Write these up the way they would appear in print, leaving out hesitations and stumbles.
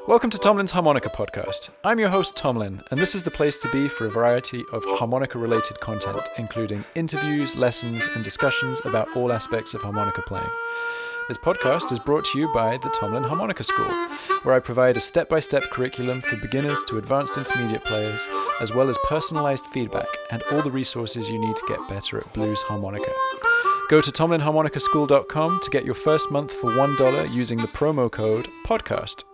Welcome to Tomlin's Harmonica Podcast. I'm your host Tomlin, and this is the place to be for a variety of harmonica-related content, including interviews, lessons, and discussions about all aspects of harmonica playing. This podcast is brought to you by the Tomlin Harmonica School, where I provide a step-by-step curriculum for beginners to advanced intermediate players, as well as personalized feedback and all the resources you need to get better at blues harmonica. Go to tomlinharmonicaschool.com to get your first month for $1 using the promo code PODCAST.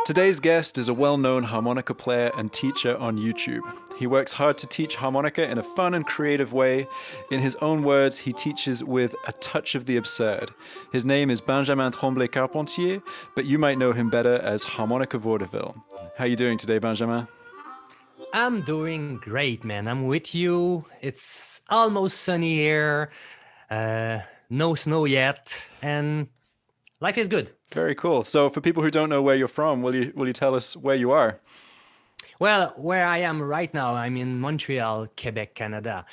Today's guest is a well-known harmonica player and teacher on YouTube. He works hard to teach harmonica in a fun and creative way. In his own words, he teaches with a touch of the absurd. His name is Benjamin Tremblay Carpentier, but you might know him better as Harmonica Vaudeville. How are you doing today, Benjamin? I'm doing great, man. I'm with you. It's almost sunny here. No snow yet, and life is good. Very cool. So for people who don't know where you're from, will you tell us where you are? Well, where I am right now, I'm in Montreal, Quebec, Canada.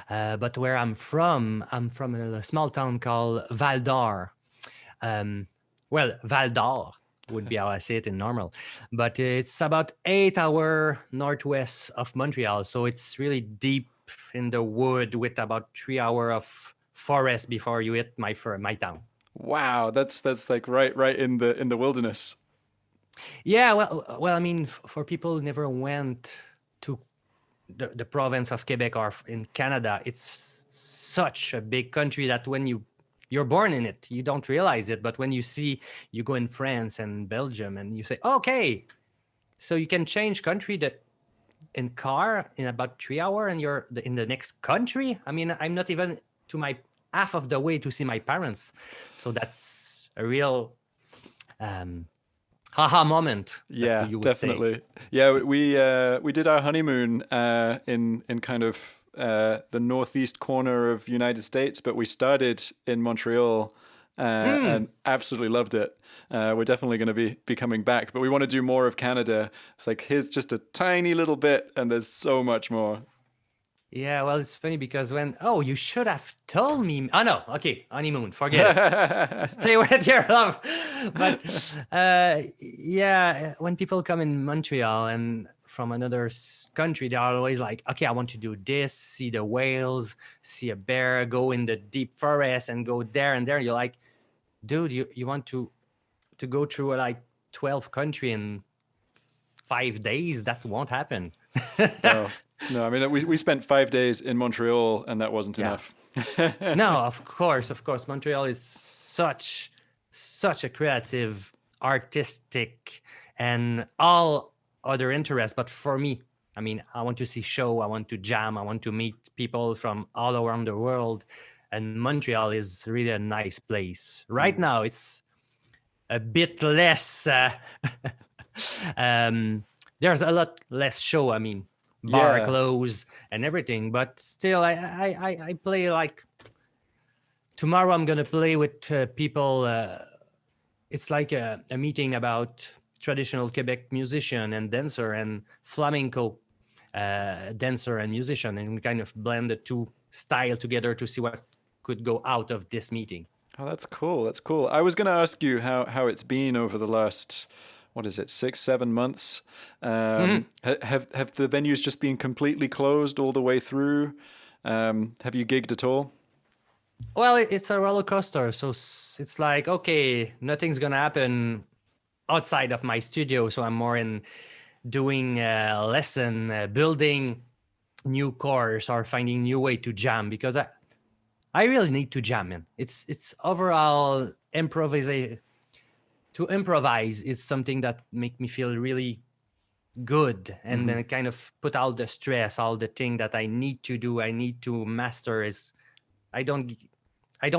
But where I'm from a small town called Val d'Or. Val d'Or would be how I say it in normal. But it's about 8 hours northwest of Montreal. So it's really deep in the wood with about 3 hours of forest before you hit my town. Wow, that's like right in the wilderness. Yeah, well, I mean, for people who never went to the province of Quebec or in Canada, it's such a big country that when you're born in it, you don't realize it. But when you go in France and Belgium and you say, okay, so you can change country in car in about 3 hours and you're in the next country. I mean, I'm not even to my half of the way to see my parents. So that's a real haha moment. Yeah, you would definitely. say. Yeah, we did our honeymoon in kind of the northeast corner of United States, but we started in Montreal and absolutely loved it. We're definitely going to be coming back, but we want to do more of Canada. It's like, here's just a tiny little bit, and there's so much more. Yeah, well, it's funny because you should have told me. Oh, no, okay, honeymoon, forget it. Stay with your love. But when people come in Montreal and from another country, they're always like, okay, I want to do this, see the whales, see a bear, go in the deep forest and go there and there. You're like, dude, you want to go through like 12 country in 5 days? That won't happen. No, I mean, we spent 5 days in Montreal and that wasn't enough. No, of course. Montreal is such a creative, artistic, and all other interests. But for me, I mean, I want to see show, I want to jam, I want to meet people from all around the world. And Montreal is really a nice place. Right now, it's a bit less, there's a lot less show, I mean. Bar close and everything, but still I play like tomorrow. I'm gonna play with people. It's like a meeting about traditional Quebec musician and dancer and flamenco dancer and musician, and we kind of blend the two style together to see what could go out of this meeting. Oh, that's cool. I was gonna ask you how it's been over the last, what is it, 6-7 months? Have the venues just been completely closed all the way through? Have you gigged at all? Well, it's a roller coaster. So it's like, okay, nothing's going to happen outside of my studio. So I'm more in doing lesson, building new course or finding new way to jam, because I really need to jam, man. It's overall improvisation. To improvise is something that make me feel really good, and then kind of put all the stress, all the thing that I need to do, I need to master. I don't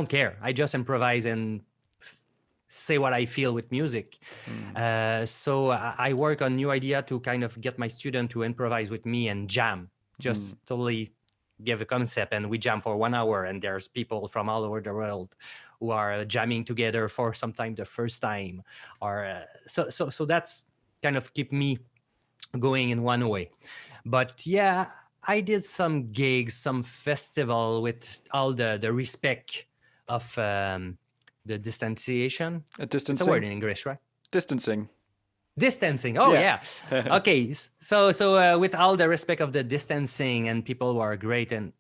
care. I just improvise and say what I feel with music. So I work on new idea to kind of get my student to improvise with me and jam. Just totally give a concept, and we jam for 1 hour, and there's people from all over the world who are jamming together for sometimes the first time, or so that's kind of keep me going in one way. But yeah, I did some gigs, some festival with all the respect of the distanciation. It's a Distancing. word in English, right? Distancing. Distancing. Oh Yeah. yeah. Okay. So with all the respect of the distancing and people who are great, and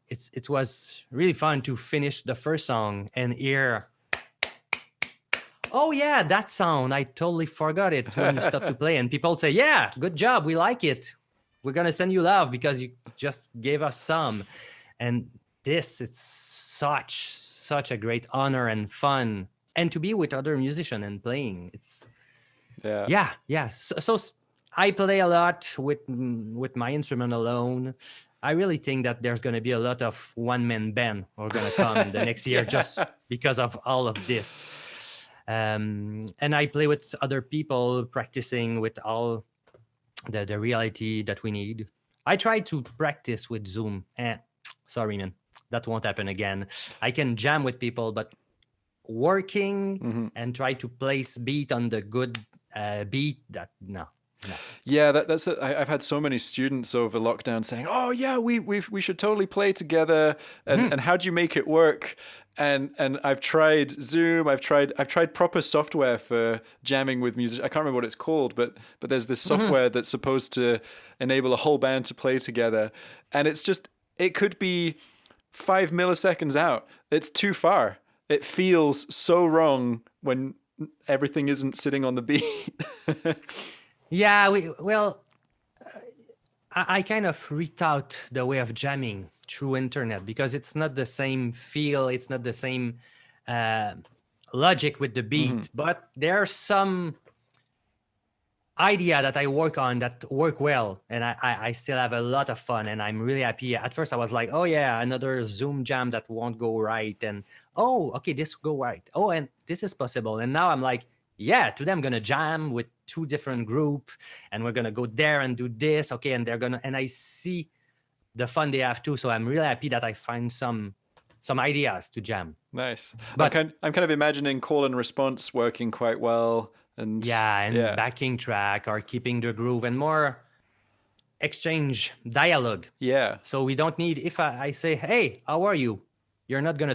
it was really fun to finish the first song and hear. Oh yeah, that sound. I totally forgot it when you stopped to play, and people say, "Yeah, good job. We like it. We're gonna send you love because you just gave us some." And it's such a great honor and fun, and to be with other musicians and playing. It's Yeah. yeah. I play a lot with my instrument alone. I really think that there's going to be a lot of one-man band are going to come the next year just because of all of this. And I play with other people, practicing with all the reality that we need. I try to practice with Zoom. Sorry, man, that won't happen again. I can jam with people, but working and try to place beat on the good beat, that no. Yeah, that's it. I've had so many students over lockdown saying, "Oh yeah, we should totally play together." And how do you make it work? And I've tried Zoom. I've tried proper software for jamming with music. I can't remember what it's called, but there's this software that's supposed to enable a whole band to play together, and it could be 5 milliseconds out. It's too far. It feels so wrong when everything isn't sitting on the beat. Yeah, I kind of rethought the way of jamming through internet because it's not the same feel, it's not the same logic with the beat, but there are some idea that I work on that work well, and I still have a lot of fun, and I'm really happy. At first I was like, oh yeah, another Zoom jam that won't go right, and oh, okay, this will go right. Oh, and this is possible. And now I'm like, yeah, today I'm gonna jam with 2 different group, and we're gonna go there and do this. Okay, and and I see the fun they have too. So I'm really happy that I find some ideas to jam. Nice. But I'm kind of imagining call and response working quite well, and backing track or keeping the groove and more exchange dialogue. Yeah. So we don't need, if I say, hey, how are you? You're not gonna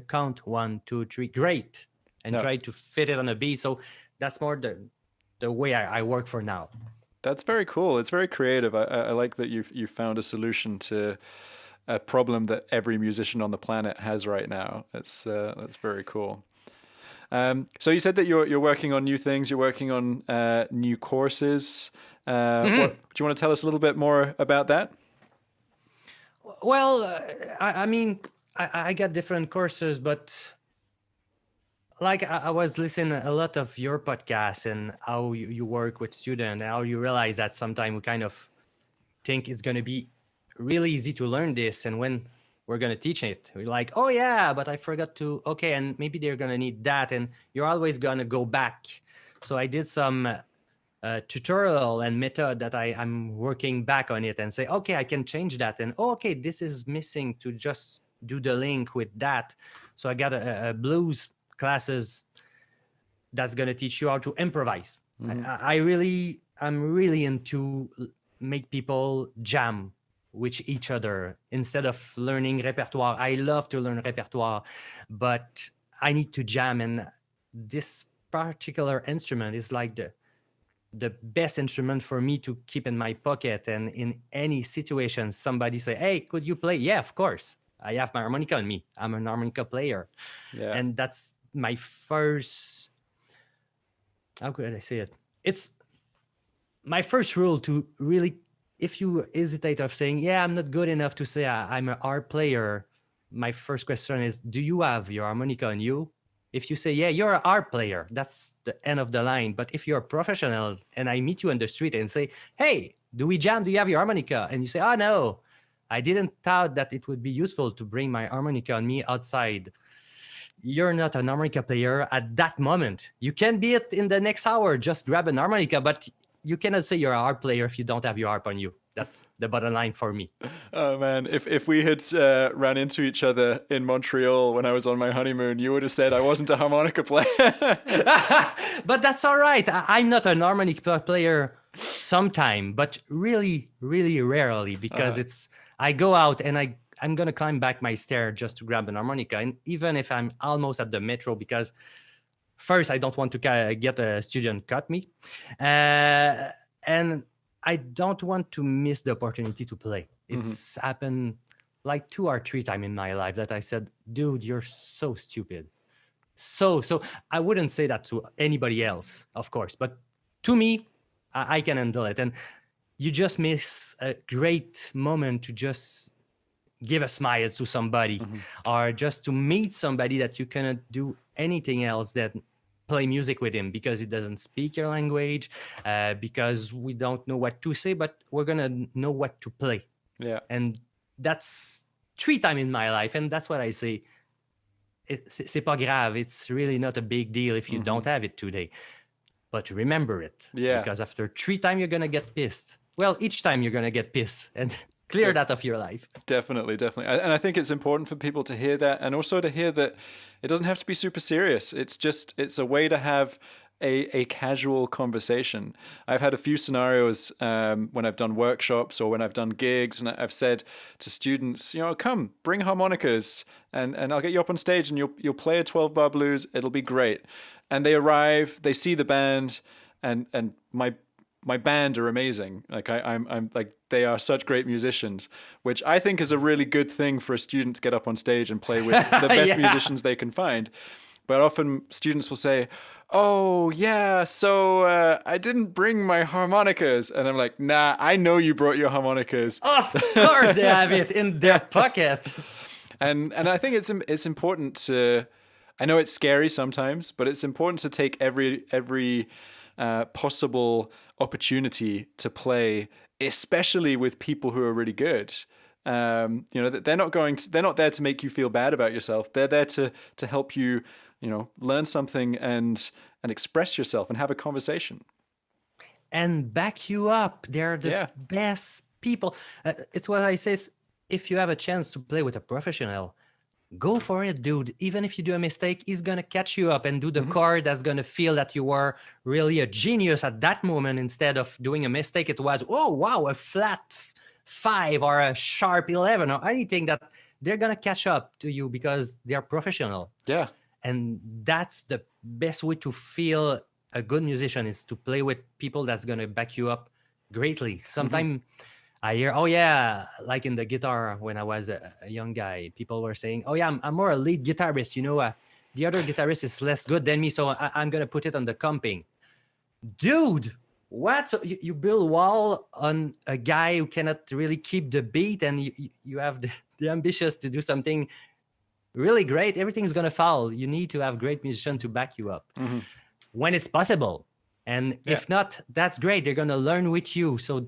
count 1, 2, 3. Great. And try to fit it on a beat. So that's more the way I work for now. That's very cool. It's very creative. I like that you found a solution to a problem that every musician on the planet has right now. That's very cool. So you said that you're working on new things. You're working on new courses. Do you want to tell us a little bit more about that? Well, I mean, I got different courses, but like I was listening a lot of your podcasts and how you work with students and how you realize that sometimes we kind of think it's going to be really easy to learn this. And when we're going to teach it, we're like, oh yeah, but I forgot to, okay. And maybe they're going to need that. And you're always going to go back. So I did some tutorial and method that I'm working back on it and say, okay, I can change that. And okay, this is missing to just do the link with that. So I got a blues classes that's going to teach you how to improvise. I'm really into make people jam with each other instead of learning repertoire. I love to learn repertoire, but I need to jam, and this particular instrument is like the best instrument for me to keep in my pocket. And in any situation, somebody say, hey, could you play? Yeah, of course. I have my harmonica on me. I'm an harmonica player. Yeah. And that's my first, how could I say it? It's my first rule to really, if you hesitate of saying, yeah, I'm not good enough to say I'm an art player, my first question is, do you have your harmonica on you? If you say, yeah, you're an art player, that's the end of the line. But if you're a professional and I meet you on the street and say, hey, do we jam? Do you have your harmonica? And you say, oh, no, I didn't thought that it would be useful to bring my harmonica on me outside. You're not an harmonica player at that moment. You can be it in the next hour, just grab an harmonica, but you cannot say you're an art player if you don't have your harp on you. That's the bottom line for me. Oh man, if we had ran into each other in Montreal when I was on my honeymoon, you would have said I wasn't a harmonica player. But that's all right. I'm not an harmonica player sometime, but really, really rarely, because I go out and I'm gonna climb back my stair just to grab an harmonica, and even if I'm almost at the metro, because first I don't want to get a student cut me, and I don't want to miss the opportunity to play. It's happened like 2 or 3 times in my life that I said, dude, you're so stupid. So I wouldn't say that to anybody else, of course, but to me, I can handle it. And you just miss a great moment to just give a smile to somebody, or just to meet somebody that you cannot do anything else than play music with him, because he doesn't speak your language, because we don't know what to say, but we're gonna know what to play. Yeah. And that's 3 times in my life, and that's what I say. C'est pas grave. It's really not a big deal if you don't have it today, but remember it. Yeah. Because after 3 times you're gonna get pissed. Well, each time you're gonna get pissed, and clear that of your life. Definitely. And I think it's important for people to hear that, and also to hear that it doesn't have to be super serious. It's a way to have a casual conversation. I've had a few scenarios when I've done workshops or when I've done gigs, and I've said to students, come, bring harmonicas, and I'll get you up on stage, and you'll play a 12-bar blues. It'll be great. And they arrive, they see the band, and my band are amazing. Like I'm like, they are such great musicians, which I think is a really good thing for a student to get up on stage and play with the best musicians they can find. But often students will say, oh yeah, so I didn't bring my harmonicas. And I'm like, nah, I know you brought your harmonicas. Of course they have it in their pocket. And I think it's important to, I know it's scary sometimes, but it's important to take every possible opportunity to play, especially with people who are really good. They're not there to make you feel bad about yourself. They're there to help you, learn something and express yourself and have a conversation. And back you up. They're the best people. It's what I say. If you have a chance to play with a professional, go for it, dude. Even if you do a mistake, he's going to catch you up and do the chord that's going to feel that you were really a genius at that moment. Instead of doing a mistake, it was, oh, wow, a flat 5 or a sharp 11 or anything, that they're going to catch up to you because they're professional. Yeah. And that's the best way to feel a good musician, is to play with people that's going to back you up greatly. Sometimes I hear, oh yeah, like in the guitar when I was a young guy, people were saying, oh yeah, I'm more a lead guitarist. The other guitarist is less good than me, so I'm going to put it on the comping. Dude, what? So you build wall on a guy who cannot really keep the beat, and you have the ambitions to do something really great. Everything's going to fall. You need to have great musicians to back you up when it's possible. And if not, that's great. They're going to learn with you. So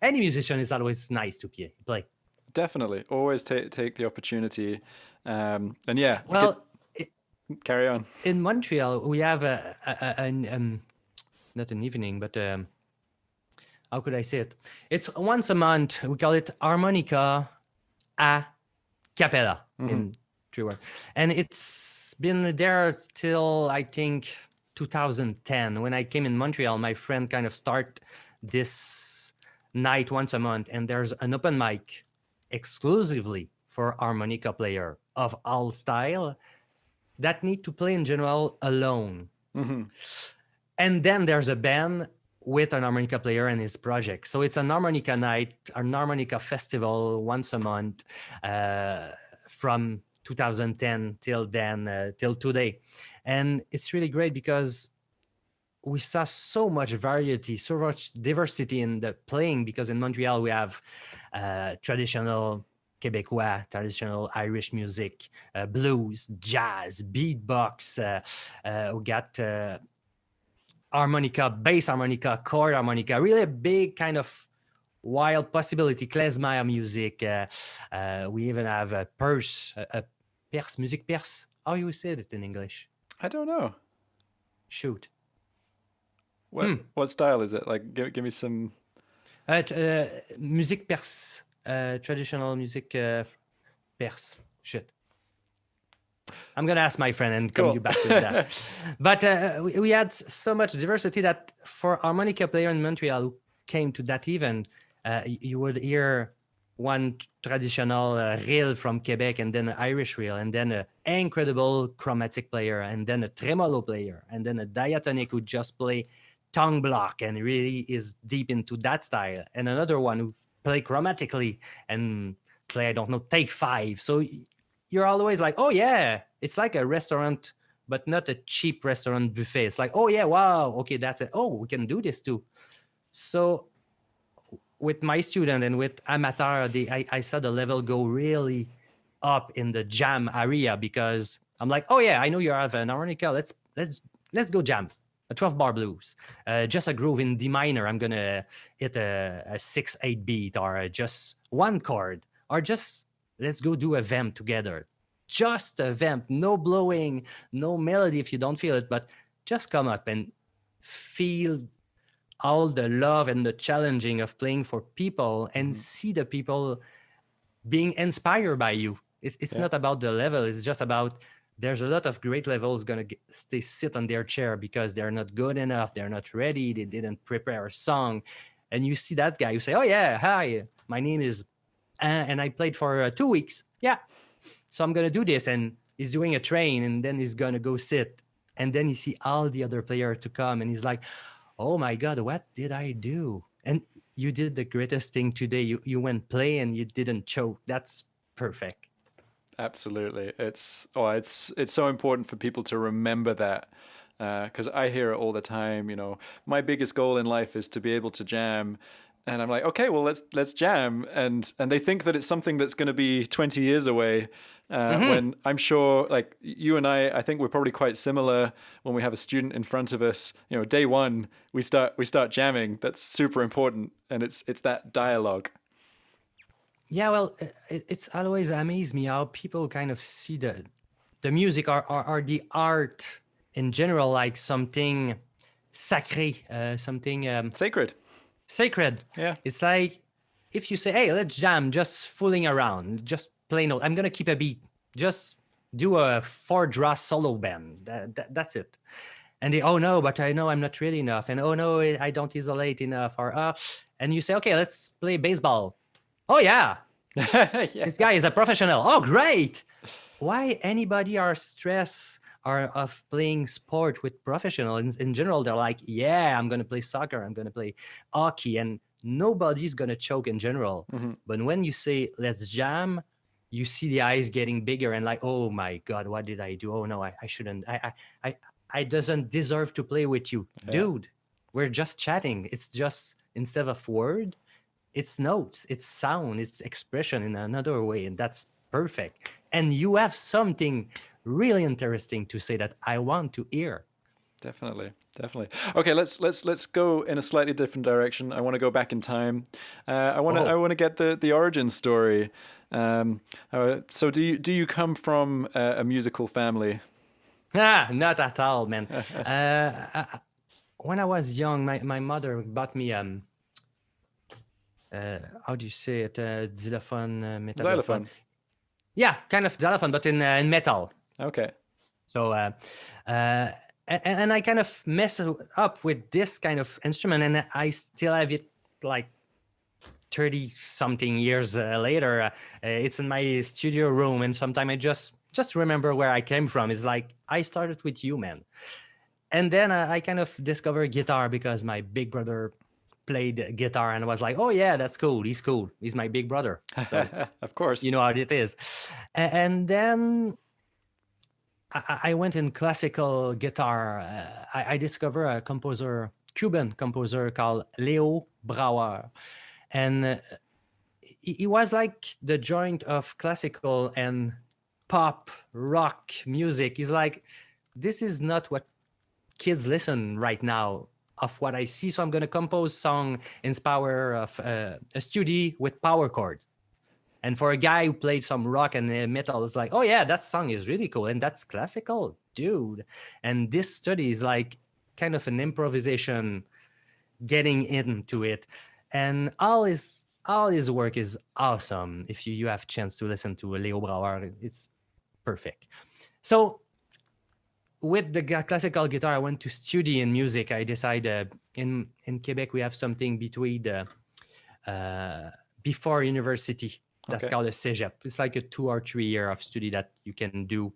any musician is always nice to play. Definitely. Always take the opportunity. And carry on. In Montreal, we have not an evening, but how could I say it? It's once a month. We call it Harmonica a Cappella in 3 words. And it's been there till, I think, 2010. When I came in Montreal, my friend kind of start this night once a month, and there's an open mic exclusively for harmonica player of all style that need to play in general alone. And then there's a band with an harmonica player and his project. So it's an harmonica night, an harmonica festival once a month from 2010 till today. And it's really great because we saw so much variety, so much diversity in the playing, because in Montreal we have traditional Québécois, traditional Irish music, blues, jazz, beatbox. We got harmonica, bass harmonica, chord harmonica, really a big kind of wild possibility, klezmer music. We even have a perse, music perse. How you say it in English? I don't know. Shoot. What style is it? Like, give me some. Music perse, traditional music perse. Shit. I'm gonna ask my friend and come you back with that. But we had so much diversity that for harmonica player in Montreal who came to that event, you would hear one traditional reel from Quebec, and then an Irish reel, and then an incredible chromatic player, and then a tremolo player, and then a diatonic who just play tongue block and really is deep into that style, and another one who play chromatically and play, I don't know, take five. So you're always like, oh yeah, it's like a restaurant, but not a cheap restaurant buffet. It's like, oh yeah, wow, okay, that's it. Oh, we can do this too. So with my student and with amateur, I saw the level go really up in the jam area, because I'm like, oh yeah, I know you have an harmonica. Let's go jam a 12-bar blues, just a groove in D minor. I'm gonna hit a 6/8 beat, or just one chord, or just let's go do a vamp together. Just a vamp, no blowing, no melody if you don't feel it, but just come up and feel all the love and the challenging of playing for people, and see the people being inspired by you. It's not about the level. It's just about, there's a lot of great levels going to stay sit on their chair because they're not good enough. They're not ready. They didn't prepare a song. And you see that guy, you say, oh yeah, hi, my name is, and I played for 2 weeks. Yeah. So I'm going to do this. And he's doing a train, and then he's going to go sit. And then you see all the other players to come, and he's like, oh my God, what did I do? And you did the greatest thing today. You went play and you didn't choke. That's perfect. Absolutely. It's so important for people to remember that, because I hear it all the time. My biggest goal in life is to be able to jam, and I'm like, okay, well, let's jam, and they think that it's something that's going to be 20 years away. When I'm sure, like you and I think we're probably quite similar. When we have a student in front of us, day one we start jamming. That's super important, and it's that dialogue. Yeah, well, it's always amazed me how people kind of see the music or the art in general like something sacré, something Sacred. sacred. Yeah. It's like, if you say, hey, let's jam, just fooling around, just play note. I'm going to keep a beat. Just do a 4-draw solo band. That's it. And they, oh no, but I know I'm not ready enough. And oh no, I don't isolate enough. Or, and you say, okay, let's play baseball. Oh yeah, Yeah. this guy is a professional. Oh, great. Why anybody are stressed or of playing sport with professionals in general? They're like, yeah, I'm going to play soccer. I'm going to play hockey. And nobody's going to choke in general. But when you say, let's jam, you see the eyes getting bigger and like, oh my God, what did I do? Oh no, I shouldn't. I doesn't deserve to play with you. Yeah. Dude, we're just chatting. It's just, instead of word, it's notes, it's sound, it's expression in another way, and that's perfect. And you have something really interesting to say that I want to hear. Definitely. Okay, let's go in a slightly different direction. I want to go back in time. I want to get the origin story. So do you come from a musical family? Not at all, man. When I was young, my mother bought me how do you say it? Xylophone, Xylophone. Yeah, kind of xylophone, but in metal. Okay. So, and I kind of mess up with this kind of instrument, and I still have it like 30 something years later. It's in my studio room, and sometimes I just remember where I came from. It's like, I started with you, man. And then I kind of discovered guitar because my big brother played guitar, and I was like, oh yeah, that's cool. He's cool. He's my big brother. So, of course. you know how it is. And then I went in classical guitar. I discovered a Cuban composer called Leo Brouwer. And he was like the joint of classical and pop rock music. He's like, this is not what kids listen right now of what I see. So I'm going to compose song inspired of a studio with power chord. And for a guy who played some rock and metal, it's like, oh yeah, that song is really cool. And that's classical, dude. And this study is like kind of an improvisation, getting into it. And all his work is awesome. If you have chance to listen to Leo Brouwer, it's perfect. So with the classical guitar, I went to study in music. I decided in Quebec, we have something between before university. That's Okay. called a cégep. It's like a 2 or 3 year of study that you can do.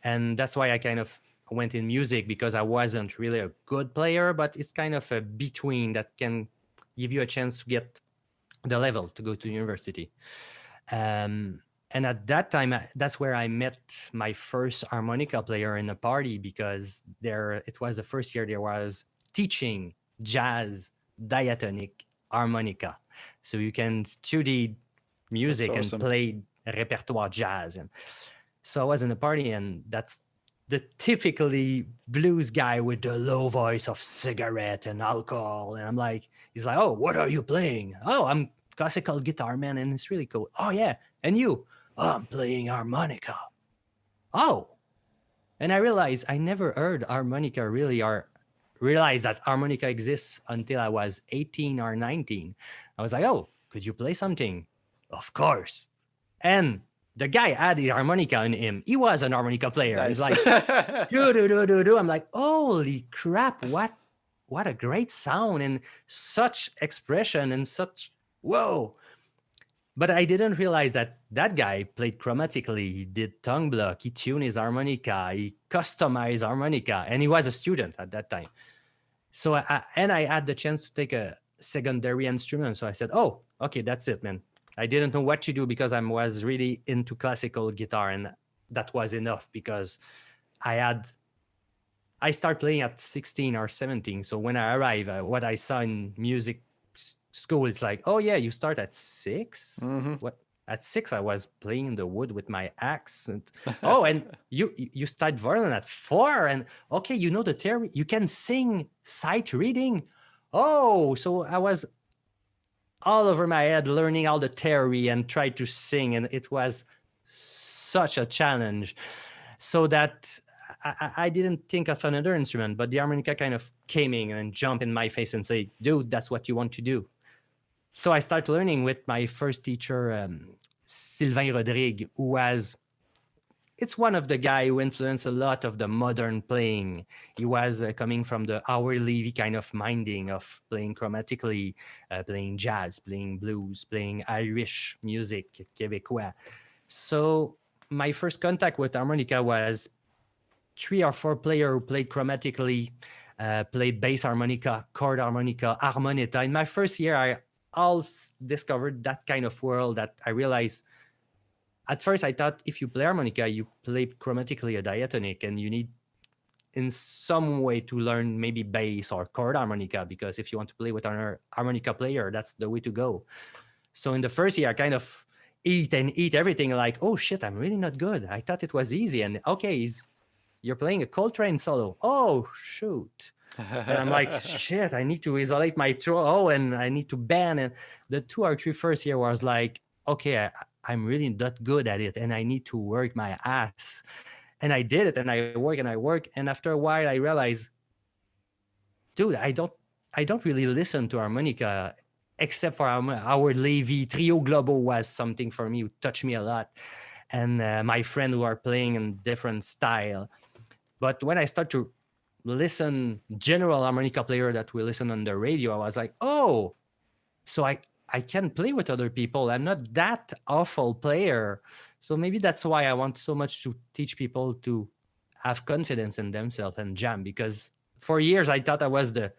And that's why I kind of went in music, because I wasn't really a good player, but it's kind of a between that can give you a chance to get the level to go to university. And at that time, that's where I met my first harmonica player in a party, because it was the first year there was teaching jazz diatonic harmonica. So you can study That's music and awesome. play repertoire jazz. And so I was in a party, and that's the typically blues guy with the low voice of cigarette and alcohol. And he's like, oh, what are you playing? Oh, I'm classical guitar, man. And it's really cool. Oh, yeah. And you? Oh, I'm playing harmonica. Oh. And I realized I never heard harmonica really, or realized that harmonica exists until I was 18 or 19. I was like, oh, could you play something? Of course. And the guy had the harmonica in him. He was an harmonica player. He's Nice. like, do, do, do, do, do. I'm like, holy crap, what a great sound and such expression and such, whoa. But I didn't realize that guy played chromatically. He did tongue block. He tuned his harmonica. He customized harmonica. And he was a student at that time. So I had the chance to take a secondary instrument. So I said, oh, okay, that's it, man. I didn't know what to do because I was really into classical guitar, and that was enough because I started playing at 16 or 17. So when I arrived, what I saw in music school, it's like, oh yeah, you start at 6. Mm-hmm. What? At 6, I was playing in the wood with my axe. And oh, and you start violin at 4, and okay, you know the theory. You can sing sight reading. Oh, so I was all over my head learning all the theory and try to sing, and it was such a challenge. So that I didn't think of another instrument, but the harmonica kind of came in and jumped in my face and say, dude, that's what you want to do. So I started learning with my first teacher, Sylvain Rodrigue, it's one of the guy who influenced a lot of the modern playing. He was coming from the Howard Levy kind of minding of playing chromatically, playing jazz, playing blues, playing Irish music, Québécois. So my first contact with harmonica was 3 or 4 players who played chromatically, played bass harmonica, chord harmonica, harmonita. In my first year, I all discovered that kind of world that I realized. At first, I thought if you play harmonica, you play chromatically a diatonic, and you need in some way to learn maybe bass or chord harmonica, because if you want to play with another harmonica player, that's the way to go. So in the first year, I kind of eat everything like, oh shit, I'm really not good. I thought it was easy. And okay, you're playing a Coltrane solo. Oh, shoot. And I'm like, shit, I need to isolate my throat. Oh, and I need to bend. And the 2 or 3 first year was like, okay, I'm really not good at it, and I need to work my ass. And I did it, and I work. And after a while, I realized, dude, I don't really listen to harmonica except for Howard Levy. Trio Globo was something for me, who touched me a lot. And my friend who are playing in different style. But when I start to listen, general harmonica player that we listen on the radio, I was like, oh, so I can play with other people. I'm not that awful player. So maybe that's why I want so much to teach people to have confidence in themselves and jam, because for years I thought I was the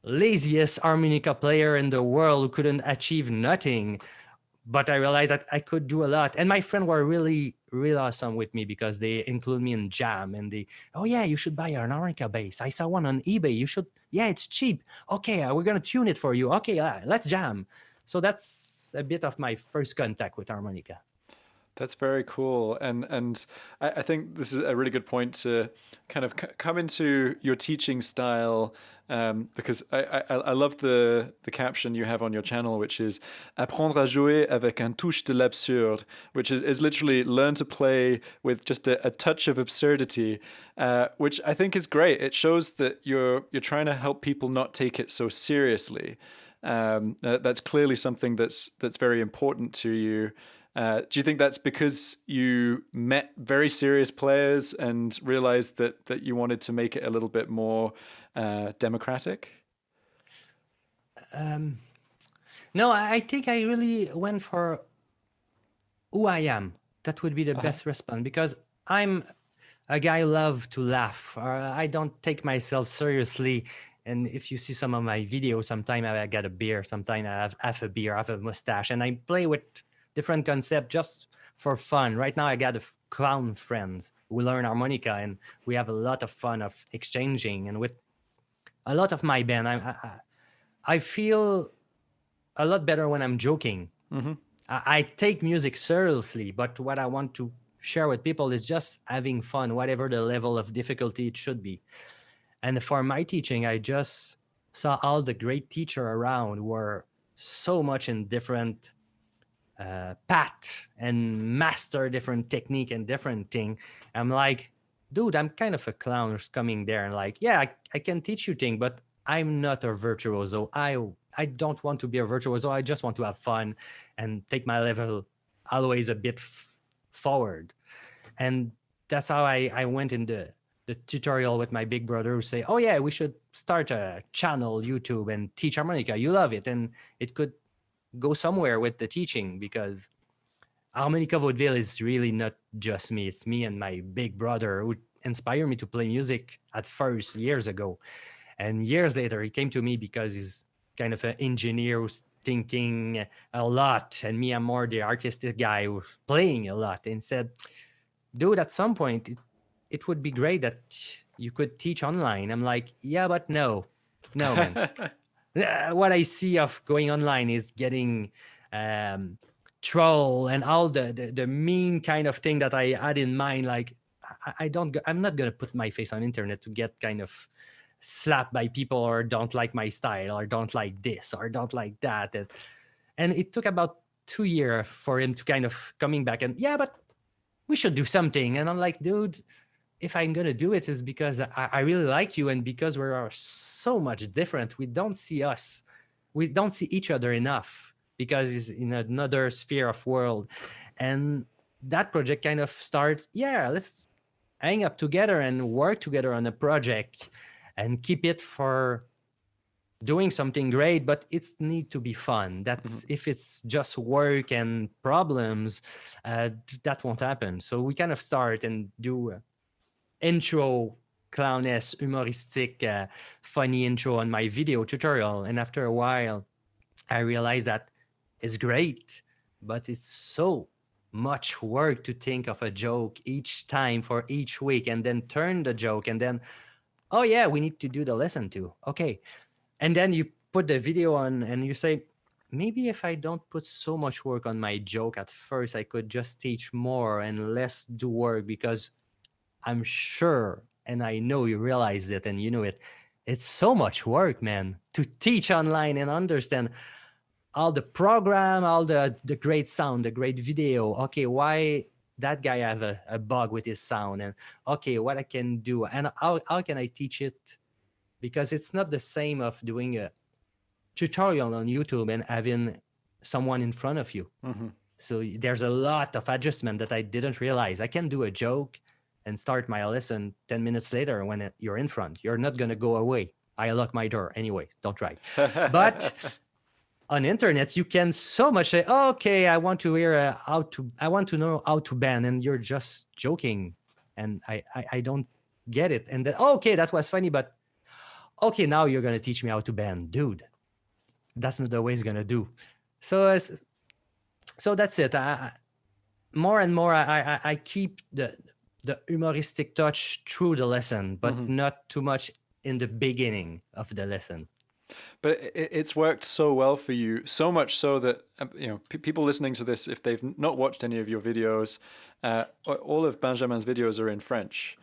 laziest harmonica player in the world who couldn't achieve nothing. But I realized that I could do a lot. And my friends were really, really awesome with me, because they include me in jam, and oh yeah, you should buy an harmonica bass. I saw one on eBay. You should, yeah, it's cheap. Okay, we're going to tune it for you. Okay, let's jam. So that's a bit of my first contact with harmonica. That's very cool, and I think this is a really good point to kind of come into your teaching style, because I love the caption you have on your channel, which is apprendre à jouer avec un touche de l'absurde, which is literally learn to play with just a touch of absurdity, which I think is great. It shows that you're trying to help people not take it so seriously. That's clearly something that's very important to you. Do you think that's because you met very serious players and realized that you wanted to make it a little bit more democratic? No, I think I really went for who I am. That would be the Uh-huh. best response because I'm a guy who love to laugh. I don't take myself seriously. And if you see some of my videos, sometimes I got a beer, sometimes I have half a beer, half a mustache, and I play with different concepts just for fun. Right now, I got clown friends who learn harmonica, and we have a lot of fun of exchanging. And with a lot of my band, I feel a lot better when I'm joking. Mm-hmm. I take music seriously, but what I want to share with people is just having fun, whatever the level of difficulty it should be. And for my teaching, I just saw all the great teacher around who were so much in different path and master different technique and different thing. I'm like, dude, I'm kind of a clown who's coming there and like, yeah, I can teach you thing, but I'm not a virtuoso. I don't want to be a virtuoso. I just want to have fun and take my level always a bit forward. And that's how I went in the tutorial with my big brother who say, oh yeah, we should start a channel YouTube and teach harmonica. You love it. And it could go somewhere with the teaching because Harmonica Vaudeville is really not just me. It's me and my big brother who inspired me to play music at first years ago. And years later, he came to me because he's kind of an engineer who's thinking a lot. And me, I'm more the artistic guy who's playing a lot and said, dude, at some point, it would be great that you could teach online. I'm like, yeah, but no, man. What I see of going online is getting um, troll and all the mean kind of thing that I had in mind. Like, I'm not gonna put my face on internet to get kind of slapped by people or don't like my style or don't like this or don't like that. And it took about 2 years for him to kind of coming back and yeah, but we should do something. And I'm like, dude, if I'm gonna do it is because I really like you and because we are so much different. We don't see each other enough because it's in another sphere of world. And that project kind of starts, yeah, let's hang up together and work together on a project and keep it for doing something great, but it's need to be fun. That's if it's just work and problems, that won't happen. So we kind of start and do intro clownesque, humoristic, funny intro on my video tutorial. And after a while, I realized that it's great, but it's so much work to think of a joke each time for each week and then turn the joke and then, oh yeah, we need to do the lesson too. Okay. And then you put the video on and you say, maybe if I don't put so much work on my joke at first, I could just teach more and less do work because I'm sure, and I know you realize it and you know it. It's so much work, man, to teach online and understand all the program, all the great sound, the great video. Okay, why that guy have a bug with his sound? And okay, what I can do and how can I teach it? Because it's not the same of doing a tutorial on YouTube and having someone in front of you. Mm-hmm. So there's a lot of adjustment that I didn't realize. I can do a joke and start my lesson 10 minutes later when you're in front. You're not going to go away. I lock my door anyway. Don't try. But on internet, you can so much say, oh, okay, I want to hear I want to know how to bend, and you're just joking. And I don't get it. And then, okay, that was funny, but okay, now you're going to teach me how to bend. Dude, that's not the way it's going to do. So so that's it. More and more, I keep the humoristic touch through the lesson, but not too much in the beginning of the lesson. But it's worked so well for you, so much so that people listening to this, if they've not watched any of your videos, all of Benjamin's videos are in French,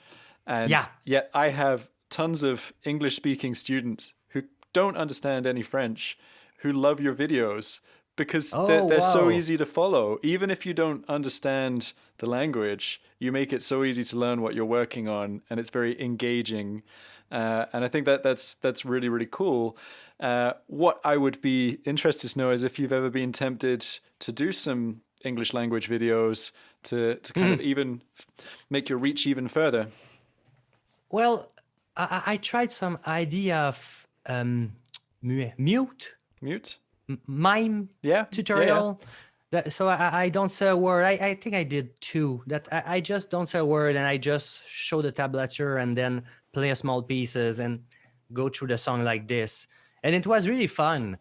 and Yeah. yet I have tons of English-speaking students who don't understand any French, who love your videos because Oh, they're so wow. easy to follow. Even if you don't understand the language, you make it so easy to learn what you're working on, and it's very engaging. And I think that's really, really cool. What I would be interested to know is if you've ever been tempted to do some English language videos to kind of even make your reach even further. Well, I tried some idea of mute. Mute? mime tutorial. So I don't say a word. I think I did two. That I just don't say a word, and I just show the tablature and then play a small pieces and go through the song like this. And it was really fun.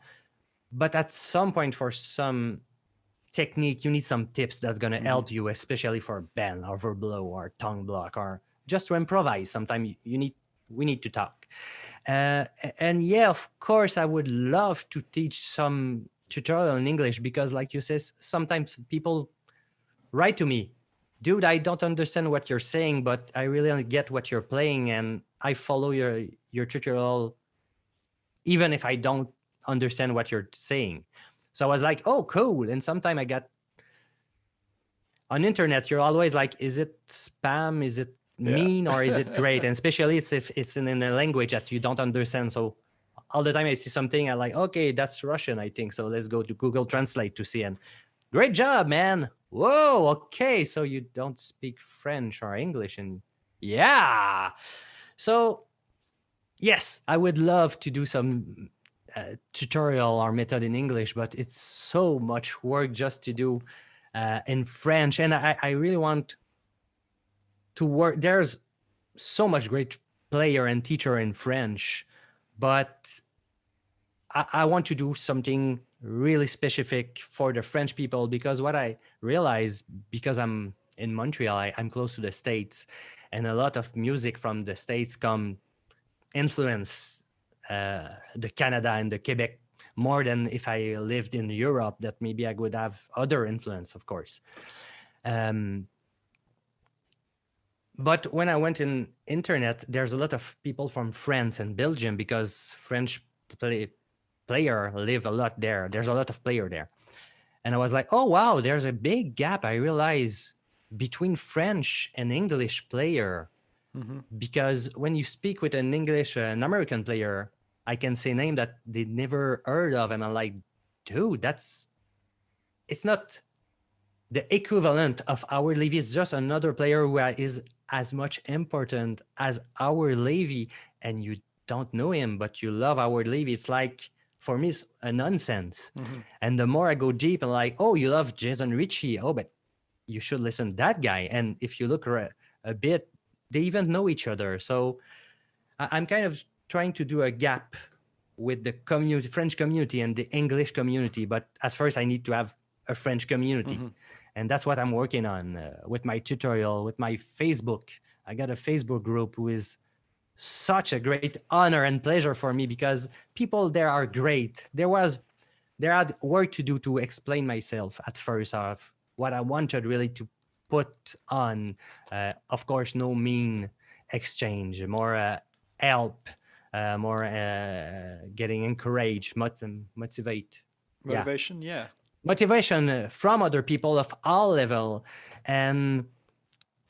But at some point, for some technique, you need some tips that's gonna help you, especially for bend or verblow or tongue block or just to improvise. Sometimes we need to talk. And yeah, of course, I would love to teach some tutorial in English because, like you said, sometimes people write to me, dude, I don't understand what you're saying, but I really get what you're playing, and I follow your tutorial, even if I don't understand what you're saying. So I was like, oh, cool. And sometimes I got on internet, you're always like, is it spam? Is it mean or is it great? And especially if it's in a language that you don't understand. So all the time I see something, I'm like, okay, that's Russian, I think. So let's go to Google Translate to see. And great job, man. Whoa, okay. So you don't speak French or English. And yeah. So yes, I would love to do some tutorial or method in English, but it's so much work just to do in French. And I really want to work. There's so much great player and teacher in French, but I want to do something really specific for the French people, because what I realize, because I'm in Montreal, I'm close to the States, and a lot of music from the States come influence the Canada and the Quebec more than if I lived in Europe, that maybe I would have other influence, of course. But when I went in internet, there's a lot of people from France and Belgium, because French player live a lot there. There's a lot of player there. And I was like, oh, wow, there's a big gap, I realize, between French and English player. Because when you speak with an American player, I can say a name that they never heard of. And I'm like, dude, it's not the equivalent of our Levy. It's just another player who is as much important as our Levy, and you don't know him, but you love our Levy. It's like, for me, it's a nonsense. And the more I go deep, I'm like, oh, you love Jason Ritchie. Oh, but you should listen to that guy. And if you look a bit, they even know each other. So I'm kind of trying to do a gap with the community, French community and the English community. But at first I need to have a French community. And that's what I'm working on with my tutorial, with my Facebook. I got a Facebook group who is such a great honor and pleasure for me, because people there are great. There had work to do to explain myself at first of what I wanted really to put on. Of course, no mean exchange, more help, more getting encouraged, motivate. Motivation, Motivation from other people of all level. And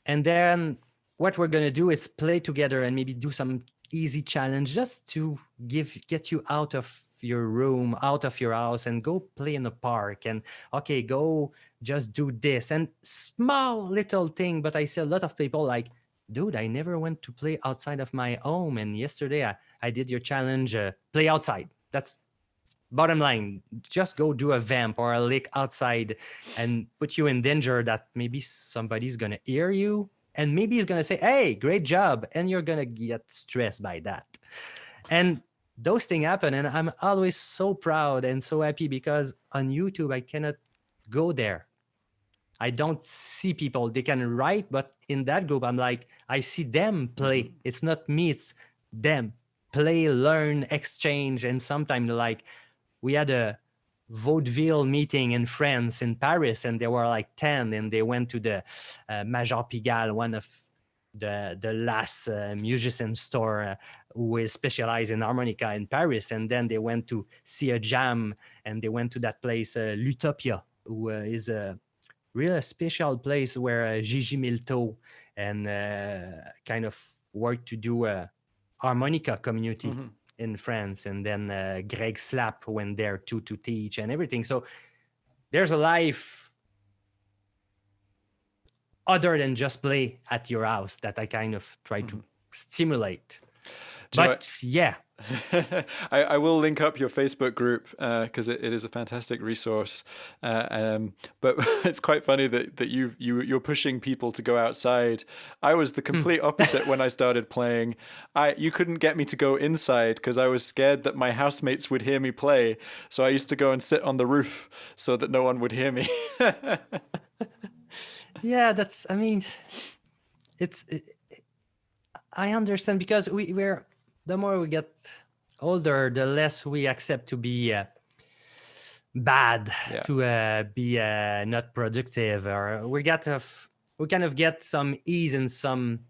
then what we're going to do is play together and maybe do some easy challenge just to get you out of your room, out of your house, and go play in the park. And okay, go just do this and small little thing. But I see a lot of people like, dude, I never went to play outside of my home, and yesterday I did your challenge, play outside. That's bottom line. Just go do a vamp or a lick outside and put you in danger that maybe somebody's gonna hear you, and maybe he's gonna say, hey, great job, and you're gonna get stressed by that. And those things happen, and I'm always so proud and so happy, because on YouTube I cannot go there. I don't see people. They can write, but in that group I'm like, I see them play. It's not me, it's them play, learn, exchange. And sometimes like, we had a vaudeville meeting in France, in Paris, and there were like 10, and they went to the Major Pigalle, one of the last musician store who is specialized in harmonica in Paris. And then they went to see a jam, and they went to that place, l'Utopia, who is a really special place where Gigi Milteau and kind of worked to do a harmonica community in France. And then Greg Slapp went there to teach and everything. So there's a life other than just play at your house that I kind of try to stimulate. But yeah, I will link up your Facebook group because it is a fantastic resource. But it's quite funny that you're pushing people to go outside. I was the complete opposite when I started playing. You couldn't get me to go inside because I was scared that my housemates would hear me play. So I used to go and sit on the roof so that no one would hear me. Yeah, I mean, I understand because we're the more we get older, the less we accept to be bad, Yeah. to be not productive, or we kind of get some ease in some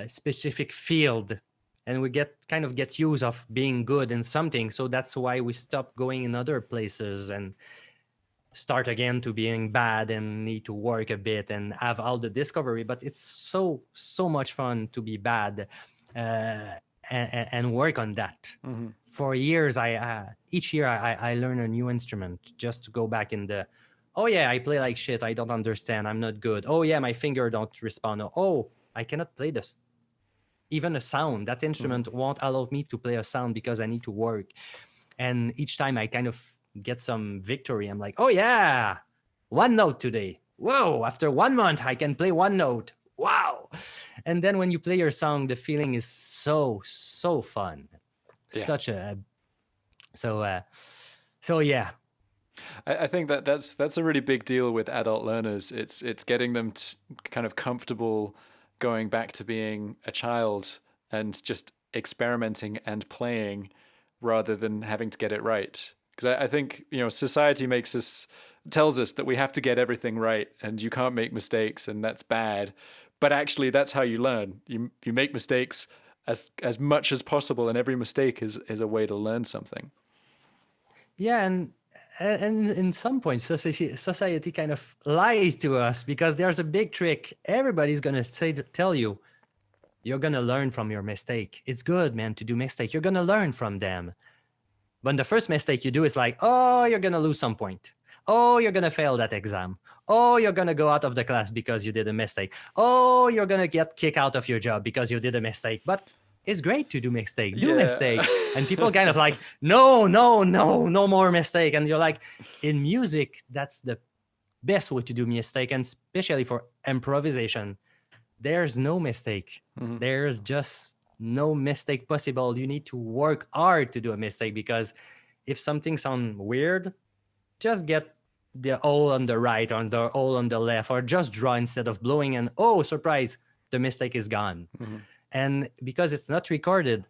specific field, and we get used of being good in something. So that's why we stop going in other places and start again to being bad and need to work a bit and have all the discovery. But it's so much fun to be bad and work on that. Mm-hmm. For years, each year I learn a new instrument just to go back in the, oh yeah, I play like shit, I don't understand, I'm not good, oh yeah, my finger don't respond, oh I cannot play this, even a sound, that instrument won't allow me to play a sound because I need to work. And each time I kind of get some victory, I'm like, oh yeah, one note today, whoa, after 1 month I can play one note, wow. And then when you play your song, the feeling is so fun. Yeah. Such a so yeah. I think that's a really big deal with adult learners. It's getting them kind of comfortable going back to being a child and just experimenting and playing rather than having to get it right. Because I think, society tells us that we have to get everything right and you can't make mistakes and that's bad. But actually that's how you learn. You make mistakes as much as possible, and every mistake is a way to learn something. Yeah, and in some points, society kind of lies to us because there's a big trick. Everybody's gonna tell you, you're gonna learn from your mistake. It's good, man, to do mistake. You're gonna learn from them. But the first mistake you do is like, oh, you're gonna lose some point. Oh, you're gonna fail that exam. Oh, you're gonna go out of the class because you did a mistake. Oh, you're gonna get kicked out of your job because you did a mistake. But it's great to do mistake. Do mistake. And people kind of like, no more mistake. And you're like, in music, that's the best way to do mistake. And especially for improvisation, there's no mistake. Mm-hmm. There's just no mistake possible. You need to work hard to do a mistake, because if something sounds weird, just get the hole on the right or the hole on the left, or just draw instead of blowing, and oh, surprise, the mistake is gone. Mm-hmm. And because it's not recorded,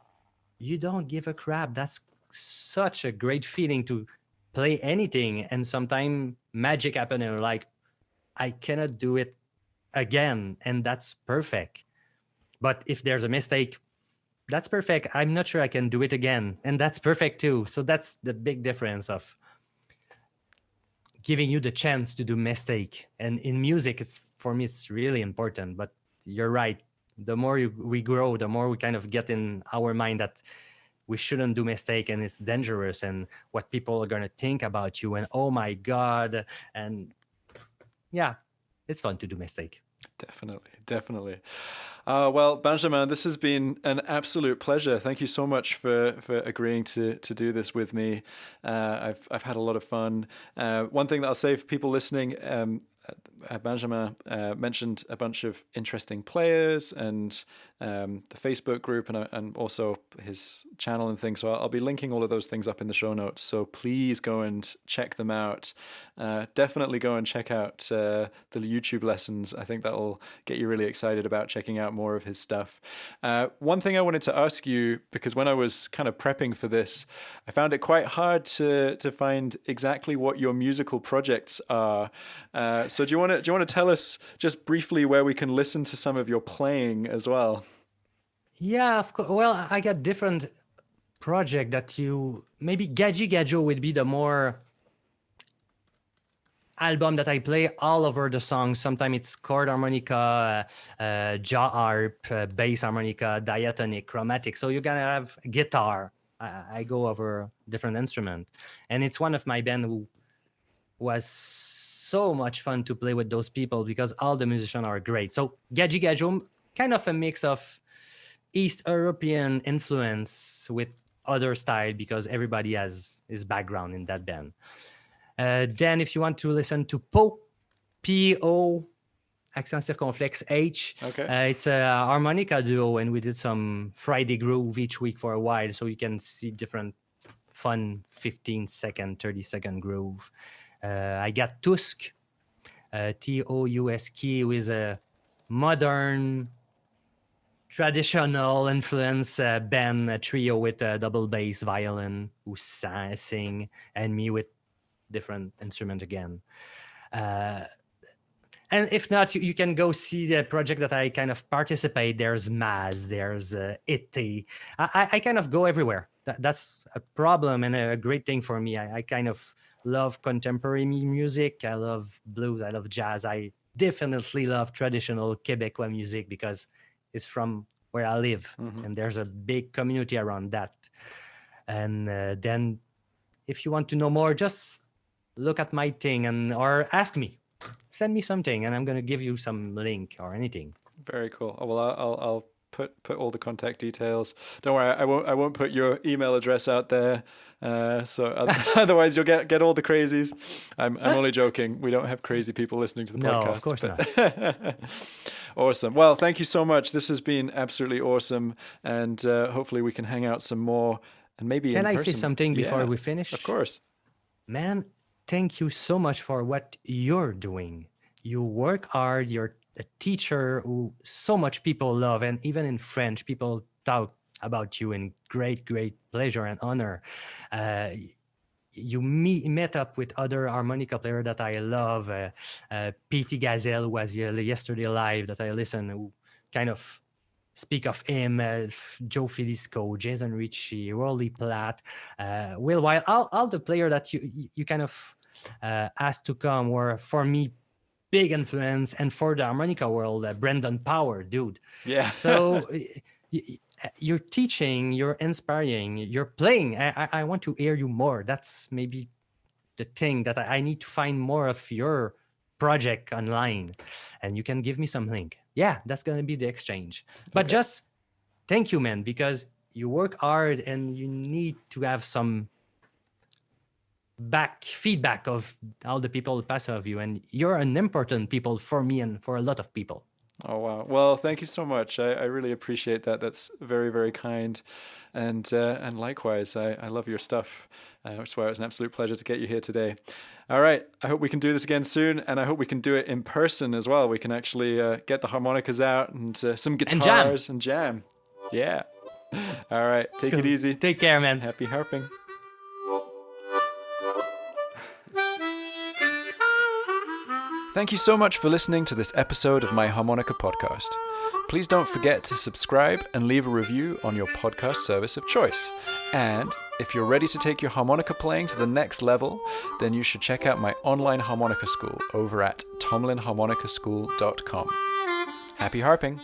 you don't give a crap. That's such a great feeling to play anything, and sometimes magic happens and you're like, I cannot do it again, and that's perfect. But if there's a mistake, that's perfect. I'm not sure I can do it again, and that's perfect too. So that's the big difference of giving you the chance to do mistake. And in music, for me, it's really important. But you're right. The more we grow, the more we kind of get in our mind that we shouldn't do mistake, and it's dangerous, and what people are going to think about you, and oh my God. And yeah, it's fun to do mistake. Definitely. Well, Benjamin, this has been an absolute pleasure. Thank you so much for agreeing to do this with me. I've had a lot of fun. One thing that I'll say for people listening, Benjamin mentioned a bunch of interesting players and the Facebook group and also his channel and things. So I'll be linking all of those things up in the show notes. So please go and check them out. Definitely go and check out the YouTube lessons. I think that'll get you really excited about checking out more of his stuff. One thing I wanted to ask you, because when I was kind of prepping for this, I found it quite hard to find exactly what your musical projects are. So do you want to tell us just briefly where we can listen to some of your playing as well? Yeah, of course. Well, I got different project that maybe Gaji Gajo would be the more album that I play all over the song. Sometimes it's chord harmonica, jaw harp, bass harmonica, diatonic, chromatic. So you're gonna have guitar. I go over different instrument, and it's one of my band who was so much fun to play with those people because all the musicians are great. So Gaji Gajo, kind of a mix of East European influence with other style because everybody has his background in that band. Then if you want to listen to P-O, accent circonflexe H, Okay. it's a harmonica duo, and we did some Friday groove each week for a while, so you can see different fun 15-second, 30-second groove. I got Tusk, Tousk, with a modern traditional influence band, a trio with a double bass violin who sing, and me with different instrument again. And if not, you can go see the project that I kind of participate. There's Maz, there's Ite. I kind of go everywhere. That's a problem and a great thing for me. I kind of love contemporary music. I love blues. I love jazz. I definitely love traditional Quebecois music because it's from where I live. And there's a big community around that. And then if you want to know more, just look at my thing or ask me. Send me something and I'm going to give you some link or anything. Very cool. Oh, well, I'll put all the contact details. Don't worry, I won't put your email address out there. So otherwise you'll get all the crazies. I'm only joking. We don't have crazy people listening to the podcast. No, of course not. Awesome. Well, thank you so much. This has been absolutely awesome, and hopefully we can hang out some more and maybe. Can in I person. say something before Yeah, we finish? Of course. Man, thank you so much for what you're doing. You work hard. You're a teacher who so much people love, and even in French, people talk about you in great, great pleasure and honor. You met up with other harmonica players that I love. P.T. Gazelle was yesterday live that I listened, who kind of speak of him, Joe Filisco, Jason Ritchie, Rolly Platt, Will Wild, all the players that you kind of asked to come were, for me, big influence, and for the harmonica world, Brendan Power, dude. Yeah. So you're teaching, you're inspiring, you're playing. I want to hear you more. That's maybe the thing that I need to find more of your project online, and you can give me some link. Yeah, that's going to be the exchange. But just thank you, man, because you work hard and you need to have some feedback of all the people who pass of you, and you're an important people for me and for a lot of people. Oh, wow. Well, thank you so much. I really appreciate that. That's very, very kind. And likewise, I love your stuff, which is why it was an absolute pleasure to get you here today. All right. I hope we can do this again soon. And I hope we can do it in person as well. We can actually get the harmonicas out and some guitars and jam. Yeah. All right. Take it easy. Take care, man. Happy harping. Thank you so much for listening to this episode of my Harmonica podcast. Please don't forget to subscribe and leave a review on your podcast service of choice. And if you're ready to take your harmonica playing to the next level, then you should check out my online harmonica school over at tomlinharmonicaschool.com. Happy harping!